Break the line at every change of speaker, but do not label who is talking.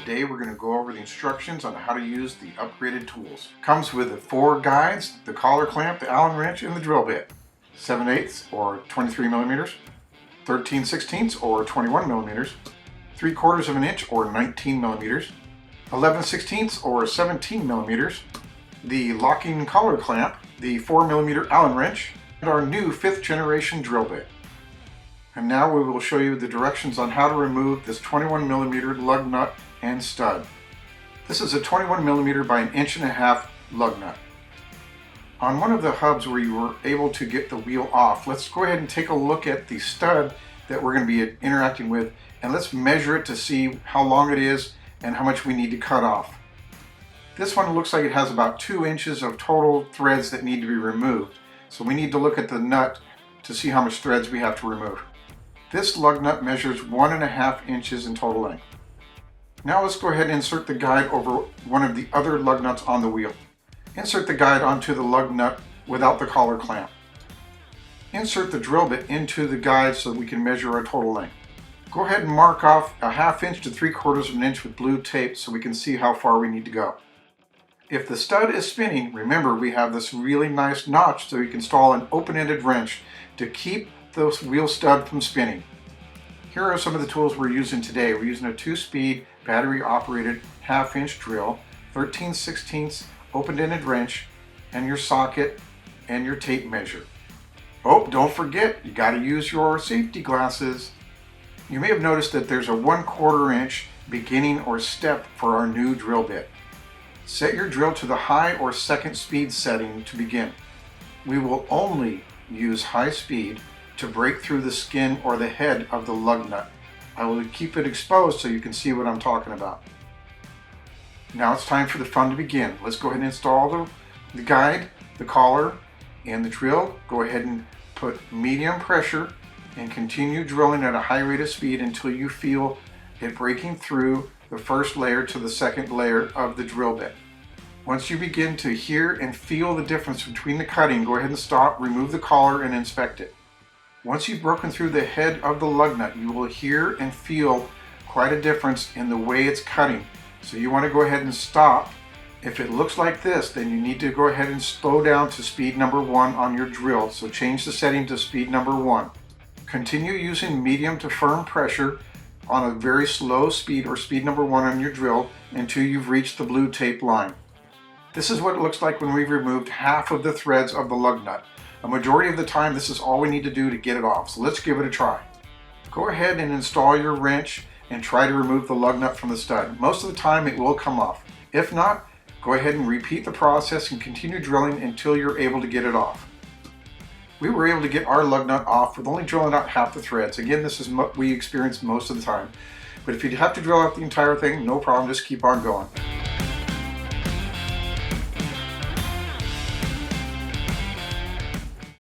Today we're going to go over the instructions on how to use the upgraded tools. Comes with the 4 guides, the collar clamp, the Allen wrench, and the drill bit. 7/8 or 23 millimeters, 13/16 or 21 millimeters, 3/4 of an inch or 19 millimeters, 11/16 or 17 millimeters, the locking collar clamp, the 4 millimeter Allen wrench, and our new 5th generation drill bit. And now we will show you the directions on how to remove this 21 millimeter lug nut and stud. This is a 21 millimeter by 1.5 inch lug nut. On one of the hubs where you were able to get the wheel off, let's go ahead and take a look at the stud that we're going to be interacting with, and let's measure it to see how long it is and how much we need to cut off. This one looks like it has about 2 inches of total threads that need to be removed. So we need to look at the nut to see how much threads we have to remove. This lug nut measures 1.5 inches in total length. Now let's go ahead and insert the guide over one of the other lug nuts on the wheel. Insert the guide onto the lug nut without the collar clamp. Insert the drill bit into the guide so that we can measure our total length. Go ahead and mark off 1/2 inch to 3/4 of an inch with blue tape so we can see how far we need to go. If the stud is spinning, remember we have this really nice notch so you can install an open-ended wrench to keep the wheel stud from spinning. Here are some of the tools we're using today. We're using a 2-speed battery-operated 1/2 inch drill, 13/16 open-ended wrench, and your socket and your tape measure. Oh, don't forget, you got to use your safety glasses. You may have noticed that there's a 1/4 inch beginning or step for our new drill bit. Set your drill to the high or second speed setting to begin. We will only use high speed to break through the skin or the head of the lug nut. I will keep it exposed so you can see what I'm talking about. Now it's time for the fun to begin. Let's go ahead and install the guide, the collar, and the drill. Go ahead and put medium pressure and continue drilling at a high rate of speed until you feel it breaking through the first layer to the second layer of the drill bit. Once you begin to hear and feel the difference between the cutting, go ahead and stop, remove the collar, and inspect it. Once you've broken through the head of the lug nut, you will hear and feel quite a difference in the way it's cutting. So you want to go ahead and stop. If it looks like this, then you need to go ahead and slow down to speed number 1 on your drill. So change the setting to speed number 1. Continue using medium to firm pressure on a very slow speed or speed number 1 on your drill until you've reached the blue tape line. This is what it looks like when we've removed half of the threads of the lug nut. A majority of the time, this is all we need to do to get it off. So let's give it a try. Go ahead and install your wrench and try to remove the lug nut from the stud. Most of the time it will come off. If not, go ahead and repeat the process and continue drilling until you're able to get it off. We were able to get our lug nut off with only drilling out half the threads. Again, this is what we experience most of the time. But if you have to drill out the entire thing, no problem, just keep on going.